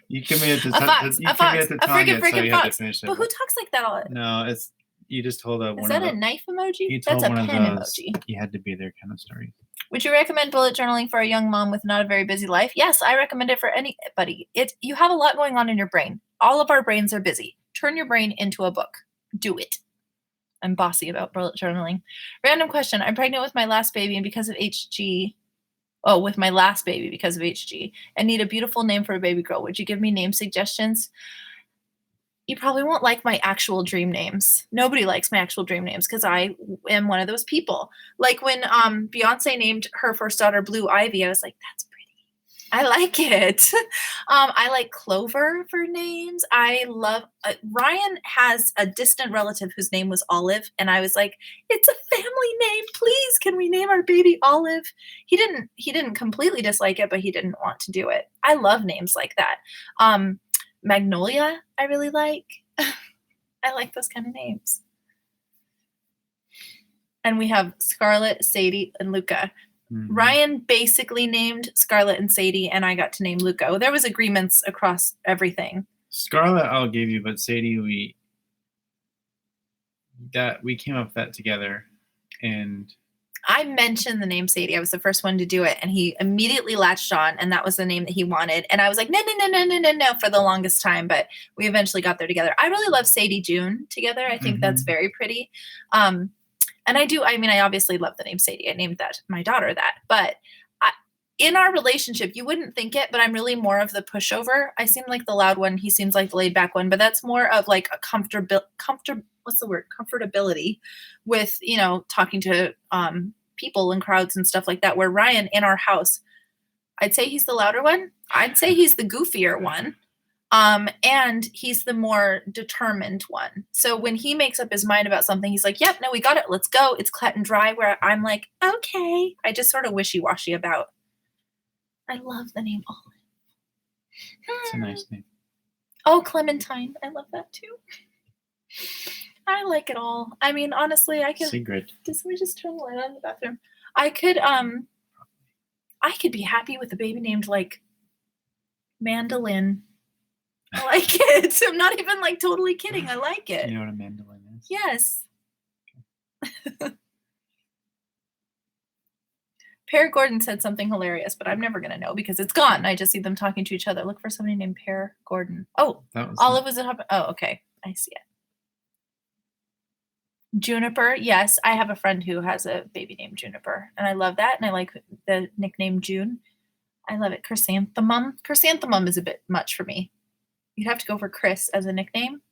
You committed to a freaking fox. But who talks like that all? No, you just told Is that a knife emoji? That's a pen emoji. You had to be there kind of story. Would you recommend bullet journaling for a young mom with not a very busy life? Yes, I recommend it for anybody. You have a lot going on in your brain. All of our brains are busy. Turn your brain into a book. Do it. I'm bossy about bullet journaling. Random question. I'm pregnant with my last baby, and because of HG, with my last baby because of HG, and need a beautiful name for a baby girl. Would you give me name suggestions? You probably won't like my actual dream names. Nobody likes my actual dream names because I am one of those people. Like when Beyonce named her first daughter Blue Ivy, I was like, that's pretty. I like it. I like Clover for names. I love Ryan has a distant relative whose name was Olive, and I was like, it's a family name. Please, can we name our baby Olive? He didn't completely dislike it, but he didn't want to do it. I love names like that. Magnolia, I really like. I like those kind of names. And we have Scarlett, Sadie, and Luca. Mm-hmm. Ryan basically named Scarlett and Sadie, and I got to name Luca. There was agreements across everything. Scarlett, I'll give you, but Sadie, we came up with that together, and I mentioned the name Sadie. I was the first one to do it, and he immediately latched on, and that was the name that he wanted. And I was like, no, for the longest time, but we eventually got there together. I really love Sadie June together. I think that's very pretty. And I obviously love the name Sadie. I named my daughter that. But in our relationship, you wouldn't think it, but I'm really more of the pushover. I seem like the loud one. He seems like the laid back one. But that's more of like a comfortability with, talking to people and crowds and stuff like that. Where Ryan in our house, I'd say he's the louder one. I'd say he's the goofier one. And he's the more determined one. So when he makes up his mind about something, he's like, yep, no, we got it. Let's go. It's cut and dry. Where I'm like, okay. I just sort of wishy-washy about. I love the name Olive. It's a nice name. Oh, Clementine. I love that too. I like it all. I mean, honestly, I could. Sigrid. Let me just turn the light on in the bathroom. I could be happy with a baby named like Mandolin. I like it. I'm not even like totally kidding. I like it. Do you know what a mandolin is? Yes. Pear Gordon said something hilarious, but I'm never going to know because it's gone. I just see them talking to each other. Look for somebody named Pear Gordon. Oh, Olive was at Hop. Oh, okay. I see it. Juniper. Yes, I have a friend who has a baby named Juniper, and I love that. And I like the nickname June. I love it. Chrysanthemum. Chrysanthemum is a bit much for me. You'd have to go for Chris as a nickname.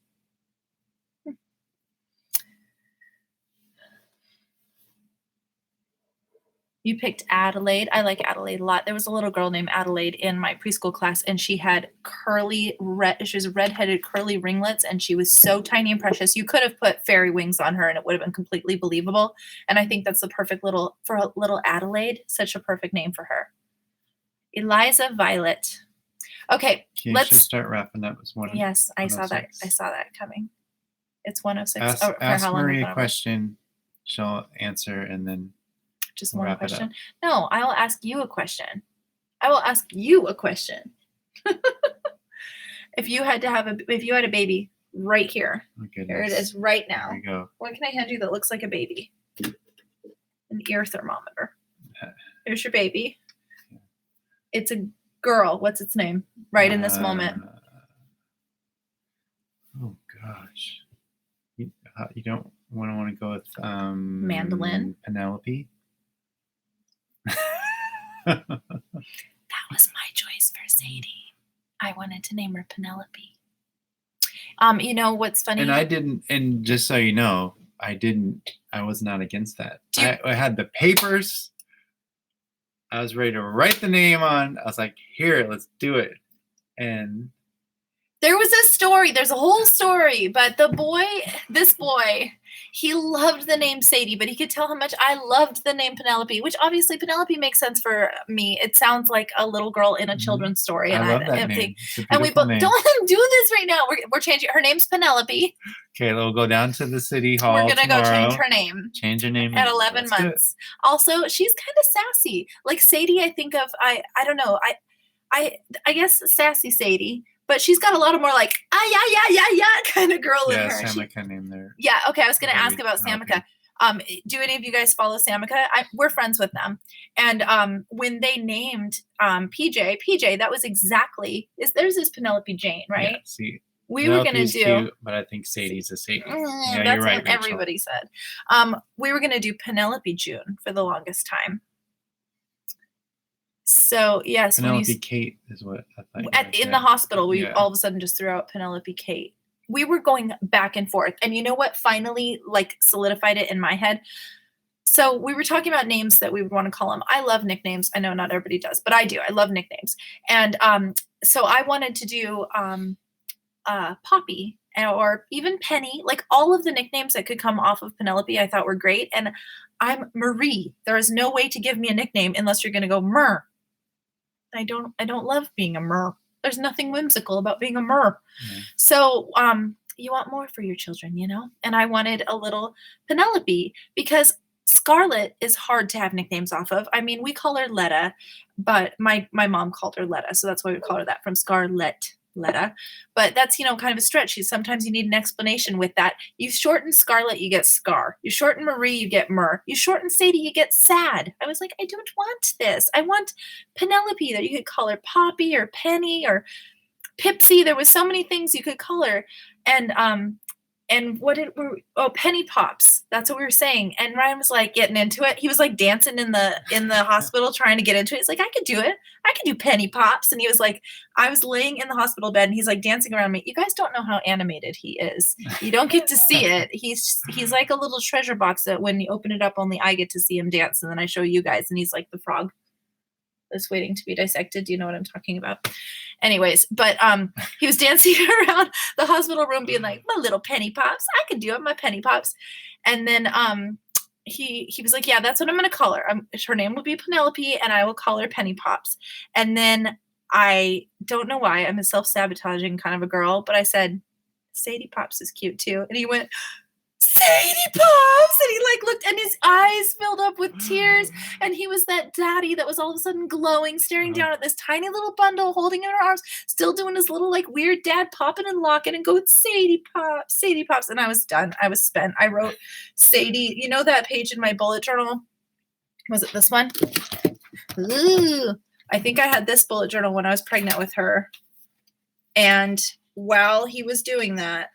You picked Adelaide. I like Adelaide a lot. There was a little girl named Adelaide in my preschool class, and she had she was redheaded curly ringlets, and she was so tiny and precious. You could have put fairy wings on her, and it would have been completely believable. And I think that's the perfect little Adelaide. Such a perfect name for her. Eliza Violet. Okay, let's start wrapping up. Was one. Yes, I saw that. I saw that coming. It's 106. Ask Marie a question. She'll answer, and then. Just one question? No, I will ask you a question. I will ask you a question. If you had a baby right here, here it is right now. There you go. What can I hand you that looks like a baby? An ear thermometer. Here's your baby. It's a girl. What's its name? Right in this moment. Oh gosh, you don't want to go with Mandolin. Penelope. That was my choice for Sadie. I wanted to name her Penelope. You know what's funny? And I didn't. And just so you know, I was not against that. I had the papers. I was ready to write the name on. I was like, "Here, let's do it." And there was a story. There's a whole story, but this boy, he loved the name Sadie, but he could tell how much I loved the name Penelope, which obviously Penelope makes sense for me. It sounds like a little girl in a children's story. And I love that name. And we both don't do this right now. We're changing. Her name's Penelope. Okay, we'll go down to the city hall. We're gonna go change her name. Change her name at 11 months. Also, she's kind of sassy. Like Sadie, I think of I don't know. I guess sassy Sadie. But she's got a lot of more like, yeah, kind of girl in her. Yeah, Samika named there. Yeah, okay, I was going to ask about Samika. Do any of you guys follow Samika? We're friends with them. And when they named PJ, that was exactly, there's this Penelope Jane, right? Yeah, see. We were going to do. Cute, but I think Sadie's a Sadie. Yeah, that's you're right, what everybody said. We were going to do Penelope June for the longest time. So yes, Penelope Kate is what I thought. In the hospital, we all of a sudden just threw out Penelope Kate. We were going back and forth, and you know what? Finally, like solidified it in my head. So we were talking about names that we would want to call them. I love nicknames. I know not everybody does, but I do. I love nicknames, and so I wanted to do Poppy or even Penny, like all of the nicknames that could come off of Penelope. I thought were great, and I'm Marie. There is no way to give me a nickname unless you're going to go Mer. I don't love being a Mer. There's nothing whimsical about being a Mer. Mm-hmm. So you want more for your children, you know? And I wanted a little Penelope because Scarlett is hard to have nicknames off of. I mean, we call her Letta, but my mom called her Letta, so that's why we call her that, from Scarlett. Letta, but that's, you know, kind of a stretch. Sometimes you need an explanation with that. You shorten Scarlett, you get Scar. You shorten Marie, you get Mer. You shorten Sadie, you get Sad. I was like, I don't want this. I want Penelope, that you could call her Poppy or Penny or Pipsy. There was so many things you could call her. And Penny Pops. That's what we were saying. And Ryan was like getting into it. He was like dancing in the hospital trying to get into it. He's like, I could do it. I could do Penny Pops. And he was like, I was laying in the hospital bed and he's like dancing around me. You guys don't know how animated he is. You don't get to see it. He's like a little treasure box that when you open it up, only I get to see him dance. And then I show you guys and he's like the frog that's waiting to be dissected. Do you know what I'm talking about? Anyways, but he was dancing around the hospital room being like, my little penny pops, I can do it, my penny pops. And then he was like, yeah, that's what I'm going to call her. Her name will be Penelope, and I will call her Penny Pops. And then I don't know why, I'm a self-sabotaging kind of a girl, but I said, Sadie Pops is cute too. And he went, Sadie Pops! And he like looked, and his eyes filled up with tears. And he was that daddy that was all of a sudden glowing, staring down at this tiny little bundle, holding it in her arms, still doing his little like weird dad popping and locking and going, Sadie Pops, Sadie Pops. And I was done. I was spent. I wrote Sadie, you know that page in my bullet journal? Was it this one? Ooh. I think I had this bullet journal when I was pregnant with her. And while he was doing that,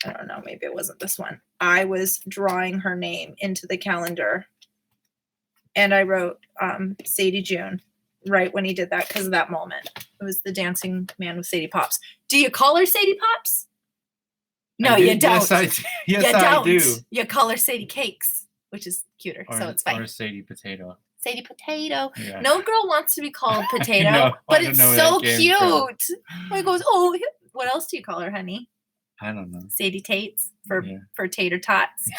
I don't know, maybe it wasn't this one, I was drawing her name into the calendar. And I wrote Sadie June right when he did that because of that moment. It was the dancing man with Sadie Pops. Do you call her Sadie Pops? No, you don't. Yes, I do. Yes, I do. You call her Sadie Cakes, which is cuter, so it's fine. Or Sadie Potato. Sadie Potato. Yeah. No girl wants to be called Potato, No, but it's so cute. From. He goes, oh, what else do you call her, honey? I don't know. Sadie Tates for tater tots.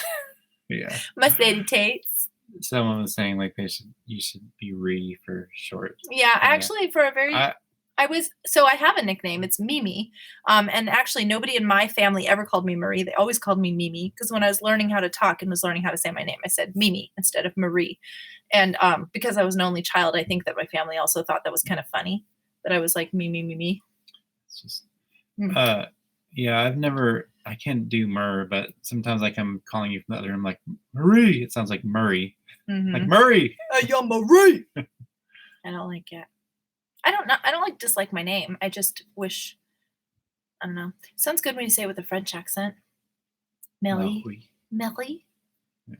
Yeah. My Sadie Tates. Someone was saying like you should be Ree for short. Yeah, actually for a very I have a nickname. It's Mimi. And actually nobody in my family ever called me Marie. They always called me Mimi because when I was learning how to talk and was learning how to say my name, I said Mimi instead of Marie. And because I was an only child, I think that my family also thought that was kind of funny that I was like Mimi. It's just yeah, I can't do Murr, but sometimes like I'm calling you from the other room like Marie. It sounds like Murray. Mm-hmm. Like Murray. Hey, yo, Marie. I don't like it. I don't dislike my name. I just wish, I don't know. It sounds good when you say it with a French accent. Melly. Melly. Yeah.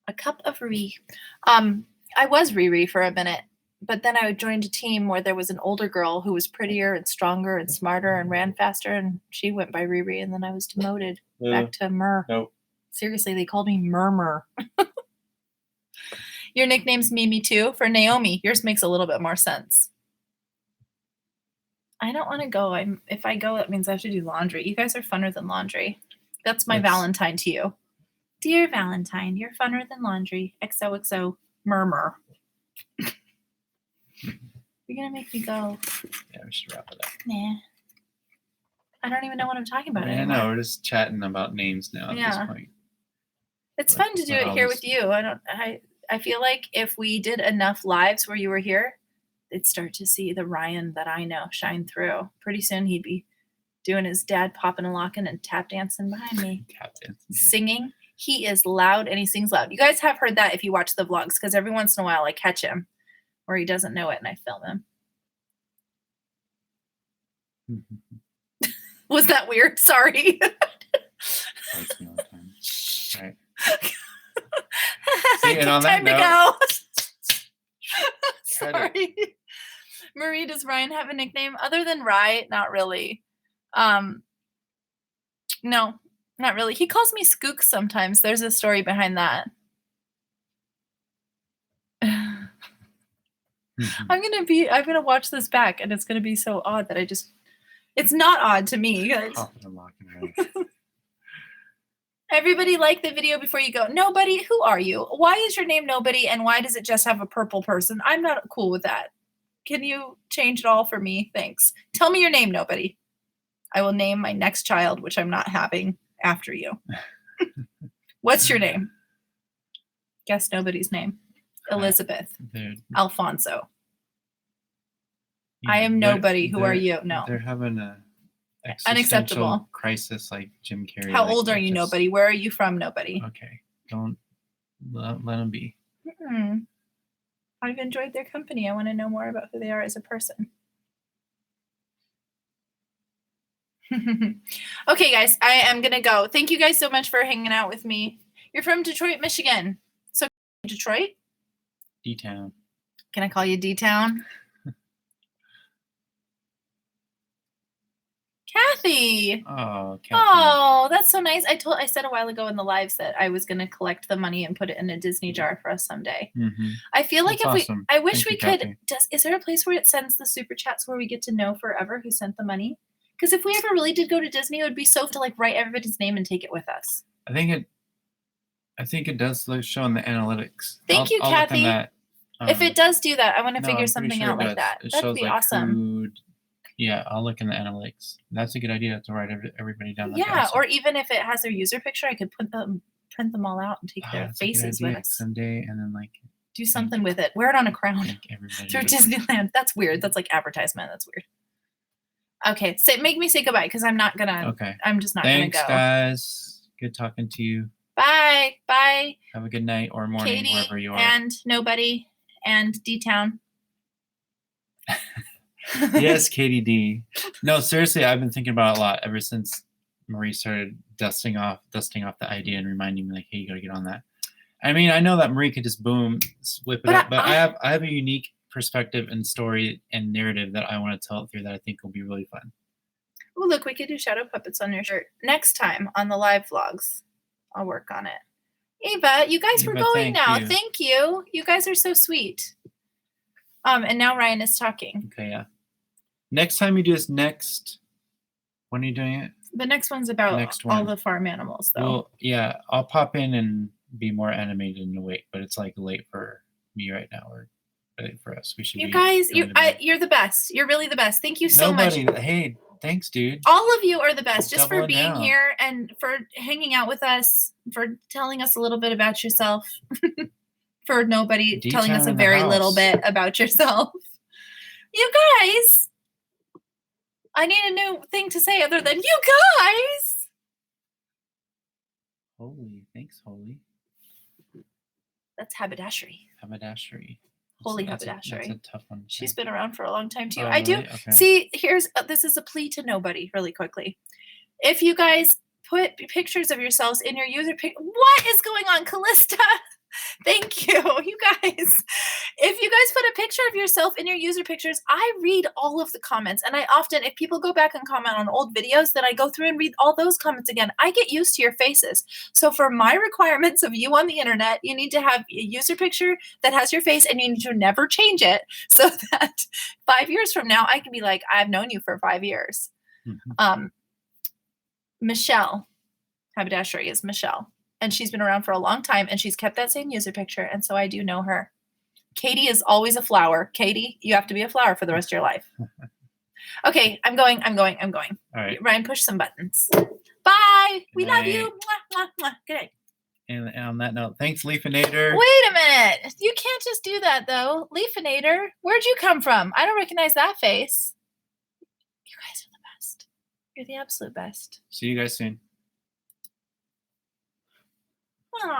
A cup of Ree. I was Riri for a minute. But then I joined a team where there was an older girl who was prettier and stronger and smarter and ran faster, and she went by Riri, and then I was demoted back to Mur. Nope. Seriously, they called me Murmur. Your nickname's Mimi too for Naomi. Yours makes a little bit more sense. I don't want to go. If I go, that means I have to do laundry. You guys are funner than laundry. That's my Valentine to you. Dear Valentine, you're funner than laundry. XOXO Murmur. You're going to make me go. Yeah, we should wrap it up. Nah. I don't even know what I'm talking about anymore. anymore. No, we're just chatting about names now at this point. It's fun to do it here with you. I feel like if we did enough lives where you were here, they'd start to see the Ryan that I know shine through. Pretty soon he'd be doing his dad popping and locking and tap dancing behind me. Tap dancing. Singing. He is loud and he sings loud. You guys have heard that if you watch the vlogs, because every once in a while I catch him or he doesn't know it and I film him. Was that weird? Sorry. Right. See, and on time that to go. Sorry. Marie, does Ryan have a nickname other than Rye? Not really. No, not really. He calls me Skook sometimes. There's a story behind that. I'm gonna watch this back and it's gonna be so odd that it's not odd to me. Everybody like the video before you go. Nobody, who are you? Why is your name Nobody and why does it just have a purple person? I'm not cool with that. Can you change it all for me? Thanks. Tell me your name, Nobody. I will name my next child, which I'm not having, after you. What's your name? Guess Nobody's name. Elizabeth. Alfonso. Yeah, I am Nobody. Who are you? No. They're having a unacceptable crisis like Jim Carrey. How old are you, Nobody? Where are you from, Nobody? Okay. Don't let them be. I've enjoyed their company. I want to know more about who they are as a person. Okay, guys, I am going to go. Thank you guys so much for hanging out with me. You're from Detroit, Michigan. So, Detroit? D-Town. Can I call you D-Town? Kathy. Oh, Kathy. Oh, that's so nice. I said a while ago in the lives that I was going to collect the money and put it in a Disney jar for us someday. Mm-hmm. I feel like That's if awesome. I wish Thank we you, could. Kathy. Is there a place where it sends the super chats where we get to know forever who sent the money? Because if we ever really did go to Disney, it would be so to like write everybody's name and take it with us. I think it does show in the analytics. Thank you, I'll Kathy. look in that. If it does do that, I want to figure I'm pretty something sure out it like that. It That'd shows be like awesome. food. Yeah, I'll look in the analytics. That's a good idea to write everybody down. Yeah, awesome. Or even if it has their user picture, I could print them all out and take their faces with us someday, and then like do something with it. Wear it on a crown everybody through Disneyland. That's weird. That's like advertisement. That's weird. Okay, make me say goodbye because I'm not gonna. Okay. I'm just not gonna go. Thanks, guys. Good talking to you. Bye. Bye. Have a good night or morning, Katie, wherever you are. And nobody and D-Town. Yes, Katie D. No, seriously, I've been thinking about it a lot ever since Marie started dusting off the idea and reminding me like, hey, you gotta get on that. I mean, I know that Marie could just whip it up, but I have a unique perspective and story and narrative that I want to tell it through that I think will be really fun. Oh, look, we could do shadow puppets on your shirt next time on the live vlogs. I'll work on it. Ava, you guys were going now. Thank you. You guys are so sweet. And now Ryan is talking. Okay, yeah. Next time you do this when are you doing it? The next one's about all the farm animals, though. Well, yeah, I'll pop in and be more animated and awake, but it's like late for me right now, or late for us. We should. You guys, you're the best. You're really the best. Thank you so much. Hey, thanks, dude. All of you are the best, just for being here and for hanging out with us, for telling us a little bit about yourself. For nobody telling us a very little bit about yourself. You guys, I need a new thing to say other than you guys. Holy, thanks, Holy. That's haberdashery. Haberdashery. Holy haberdashery. That's a tough one. She's been around for a long time too. Oh, I do. really? Okay. See, this is a plea to nobody really quickly. If you guys put pictures of yourselves in your user what is going on, Callista? Thank you. You guys, if you guys put a picture of yourself in your user pictures, I read all of the comments. And I often, if people go back and comment on old videos, then I go through and read all those comments again. I get used to your faces. So for my requirements of you on the internet, you need to have a user picture that has your face and you need to never change it so that 5 years from now, I can be like, I've known you for 5 years. Mm-hmm. Michelle, haberdashery is Michelle. And she's been around for a long time, and she's kept that same user picture, and so I do know her. Katie is always a flower. Katie, you have to be a flower for the rest of your life. Okay, I'm going. All right. Ryan, push some buttons. Bye. We love you. Mwah, mwah, mwah. Good night. And on that note, thanks, Leafinator. Wait a minute. You can't just do that, though. Leafinator, where'd you come from? I don't recognize that face. You guys are the best. You're the absolute best. See you guys soon.